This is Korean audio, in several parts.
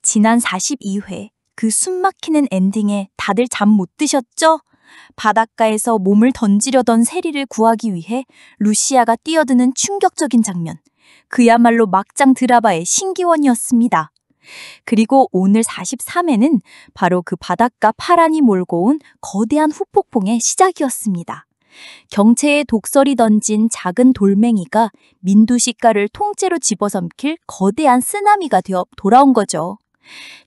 지난 42회 그 숨막히는 엔딩에 다들 잠 못 드셨죠? 바닷가에서 몸을 던지려던 세리를 구하기 위해 루시아가 뛰어드는 충격적인 장면. 그야말로 막장 드라마의 신기원이었습니다. 그리고 오늘 43회는 바로 그 바닷가 파란이 몰고 온 거대한 후폭풍의 시작이었습니다. 경체의 독설이 던진 작은 돌멩이가 민두시가를 통째로 집어삼킬 거대한 쓰나미가 되어 돌아온 거죠.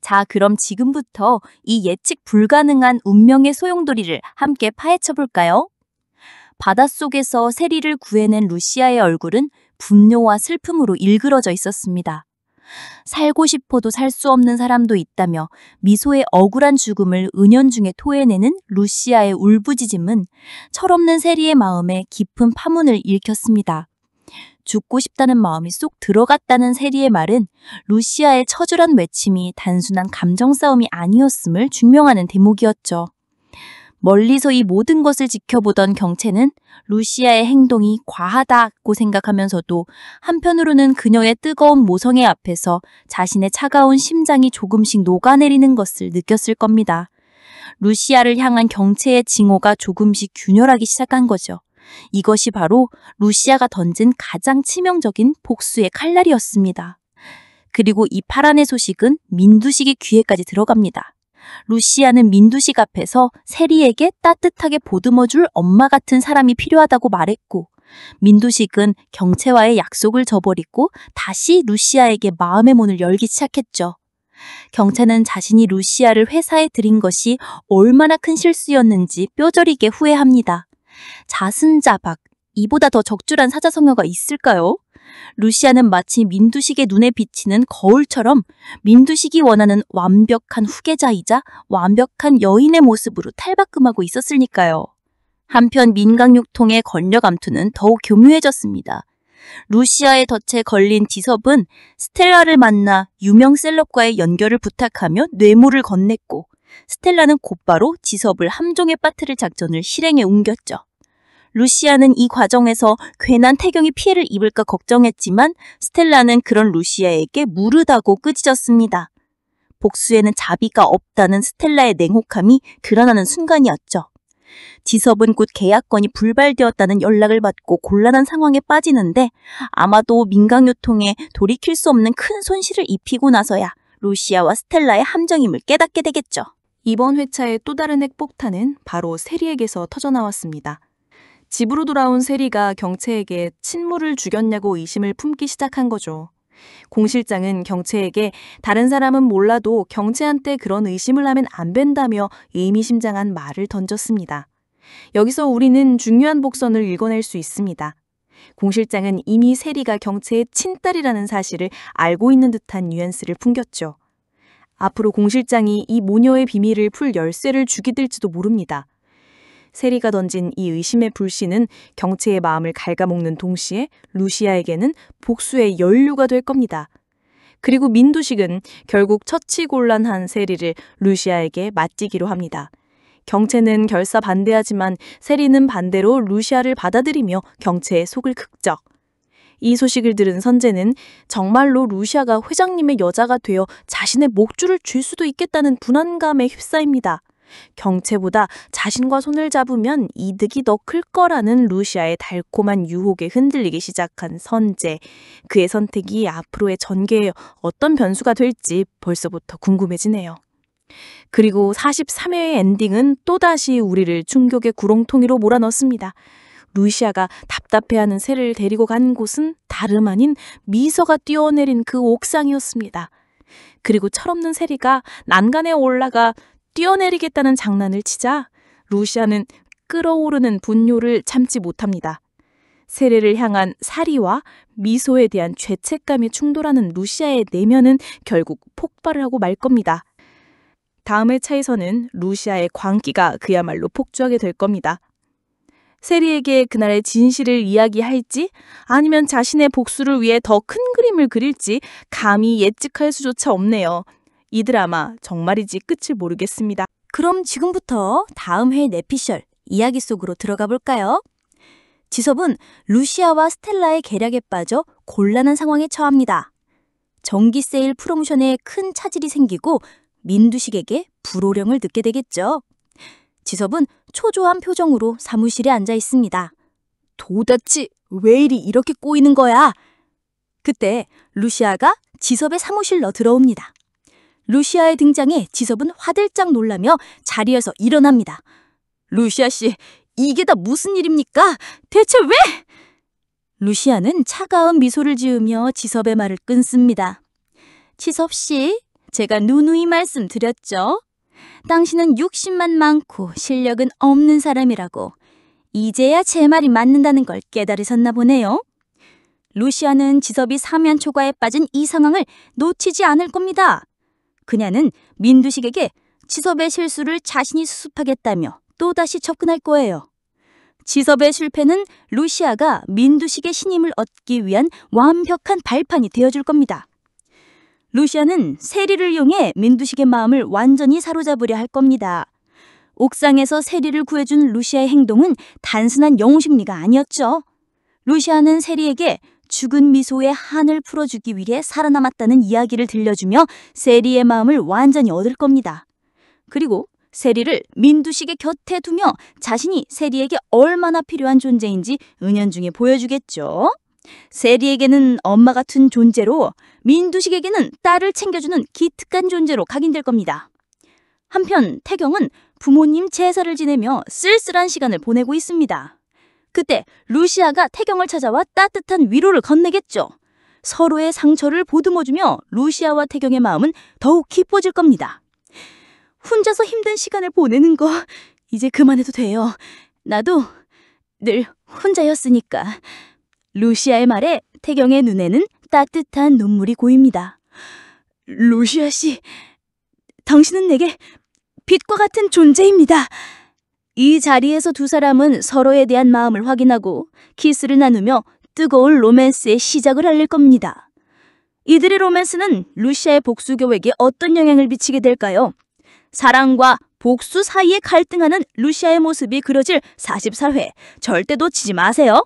자, 그럼 지금부터 이 예측 불가능한 운명의 소용돌이를 함께 파헤쳐 볼까요? 바닷속에서 세리를 구해낸 루시아의 얼굴은 분노와 슬픔으로 일그러져 있었습니다. 살고 싶어도 살 수 없는 사람도 있다며 미소의 억울한 죽음을 은연중에 토해내는 루시아의 울부짖음은 철없는 세리의 마음에 깊은 파문을 일으켰습니다. 죽고 싶다는 마음이 쏙 들어갔다는 세리의 말은 루시아의 처절한 외침이 단순한 감정 싸움이 아니었음을 증명하는 대목이었죠. 멀리서 이 모든 것을 지켜보던 경체는 루시아의 행동이 과하다고 생각하면서도 한편으로는 그녀의 뜨거운 모성애 앞에서 자신의 차가운 심장이 조금씩 녹아내리는 것을 느꼈을 겁니다. 루시아를 향한 경체의 징호가 조금씩 균열하기 시작한 거죠. 이것이 바로 루시아가 던진 가장 치명적인 복수의 칼날이었습니다. 그리고 이 파란의 소식은 민두식의 귀에까지 들어갑니다. 루시아는 민두식 앞에서 세리에게 따뜻하게 보듬어줄 엄마 같은 사람이 필요하다고 말했고, 민두식은 경체와의 약속을 저버리고 다시 루시아에게 마음의 문을 열기 시작했죠. 경체는 자신이 루시아를 회사에 들인 것이 얼마나 큰 실수였는지 뼈저리게 후회합니다. 자승자박, 이보다 더 적절한 사자성어가 있을까요? 루시아는 마치 민두식의 눈에 비치는 거울처럼 민두식이 원하는 완벽한 후계자이자 완벽한 여인의 모습으로 탈바꿈하고 있었으니까요. 한편 민강육통의 권력 암투는 더욱 교묘해졌습니다. 루시아의 덫에 걸린 지섭은 스텔라를 만나 유명 셀럽과의 연결을 부탁하며 뇌물을 건넸고, 스텔라는 곧바로 지섭을 함정에 빠뜨릴 작전을 실행에 옮겼죠. 루시아는 이 과정에서 괜한 태경이 피해를 입을까 걱정했지만 스텔라는 그런 루시아에게 무르다고 꾸짖었습니다. 복수에는 자비가 없다는 스텔라의 냉혹함이 드러나는 순간이었죠. 지섭은 곧 계약건이 불발되었다는 연락을 받고 곤란한 상황에 빠지는데, 아마도 민강요통에 돌이킬 수 없는 큰 손실을 입히고 나서야 루시아와 스텔라의 함정임을 깨닫게 되겠죠. 이번 회차의 또 다른 핵폭탄은 바로 세리에게서 터져나왔습니다. 집으로 돌아온 세리가 경체에게 친모를 죽였냐고 의심을 품기 시작한 거죠. 공 실장은 경체에게 다른 사람은 몰라도 경체한테 그런 의심을 하면 안 된다며 의미심장한 말을 던졌습니다. 여기서 우리는 중요한 복선을 읽어낼 수 있습니다. 공 실장은 이미 세리가 경체의 친딸이라는 사실을 알고 있는 듯한 뉘앙스를 풍겼죠. 앞으로 공 실장이 이 모녀의 비밀을 풀 열쇠를 주게 될지도 모릅니다. 세리가 던진 이 의심의 불씨는 경체의 마음을 갉아먹는 동시에 루시아에게는 복수의 연료가 될 겁니다. 그리고 민두식은 결국 처치곤란한 세리를 루시아에게 맡기기로 합니다. 경체는 결사 반대하지만 세리는 반대로 루시아를 받아들이며 경체의 속을 긁죠. 이 소식을 들은 선재는 정말로 루시아가 회장님의 여자가 되어 자신의 목줄을 쥘 수도 있겠다는 불안감에 휩싸입니다. 경체보다 자신과 손을 잡으면 이득이 더 클 거라는 루시아의 달콤한 유혹에 흔들리기 시작한 선재. 그의 선택이 앞으로의 전개에 어떤 변수가 될지 벌써부터 궁금해지네요. 그리고 43회의 엔딩은 또다시 우리를 충격의 구렁텅이로 몰아넣습니다. 루시아가 답답해하는 세리를 데리고 간 곳은 다름 아닌 미소가 뛰어내린 그 옥상이었습니다. 그리고 철없는 세리가 난간에 올라가 뛰어내리겠다는 장난을 치자 루시아는 끓어오르는 분노를 참지 못합니다. 세리를 향한 사리와 미소에 대한 죄책감이 충돌하는 루시아의 내면은 결국 폭발을 하고 말 겁니다. 다음 회차에서는 루시아의 광기가 그야말로 폭주하게 될 겁니다. 세리에게 그날의 진실을 이야기할지 아니면 자신의 복수를 위해 더 큰 그림을 그릴지 감히 예측할 수조차 없네요. 이 드라마 정말이지 끝을 모르겠습니다. 그럼 지금부터 다음 회의 내피셜 이야기 속으로 들어가 볼까요? 지섭은 루시아와 스텔라의 계략에 빠져 곤란한 상황에 처합니다. 정기 세일 프로모션에 큰 차질이 생기고 민두식에게 불호령을 듣게 되겠죠. 지섭은 초조한 표정으로 사무실에 앉아 있습니다. 도대체 왜 일이 이렇게 꼬이는 거야? 그때 루시아가 지섭의 사무실로 들어옵니다. 루시아의 등장에 지섭은 화들짝 놀라며 자리에서 일어납니다. 루시아 씨, 이게 다 무슨 일입니까? 대체 왜? 루시아는 차가운 미소를 지으며 지섭의 말을 끊습니다. 지섭 씨, 제가 누누이 말씀드렸죠? 당신은 욕심만 많고 실력은 없는 사람이라고. 이제야 제 말이 맞는다는 걸 깨달으셨나 보네요. 루시아는 지섭이 사면 초과에 빠진 이 상황을 놓치지 않을 겁니다. 그녀는 민두식에게 지섭의 실수를 자신이 수습하겠다며 또다시 접근할 거예요. 지섭의 실패는 루시아가 민두식의 신임을 얻기 위한 완벽한 발판이 되어줄 겁니다. 루시아는 세리를 이용해 민두식의 마음을 완전히 사로잡으려 할 겁니다. 옥상에서 세리를 구해준 루시아의 행동은 단순한 영웅심리가 아니었죠. 루시아는 세리에게 죽은 미소의 한을 풀어주기 위해 살아남았다는 이야기를 들려주며 세리의 마음을 완전히 얻을 겁니다. 그리고 세리를 민두식의 곁에 두며 자신이 세리에게 얼마나 필요한 존재인지 은연중에 보여주겠죠. 세리에게는 엄마 같은 존재로, 민두식에게는 딸을 챙겨주는 기특한 존재로 각인될 겁니다. 한편 태경은 부모님 제사를 지내며 쓸쓸한 시간을 보내고 있습니다. 그때 루시아가 태경을 찾아와 따뜻한 위로를 건네겠죠. 서로의 상처를 보듬어주며 루시아와 태경의 마음은 더욱 깊어질 겁니다. 혼자서 힘든 시간을 보내는 거 이제 그만해도 돼요. 나도 늘 혼자였으니까. 루시아의 말에 태경의 눈에는 따뜻한 눈물이 고입니다. 루시아 씨, 당신은 내게 빛과 같은 존재입니다. 이 자리에서 두 사람은 서로에 대한 마음을 확인하고 키스를 나누며 뜨거운 로맨스의 시작을 알릴 겁니다. 이들의 로맨스는 루시아의 복수 계획에 어떤 영향을 미치게 될까요? 사랑과 복수 사이에 갈등하는 루시아의 모습이 그려질 44회 절대 놓치지 마세요.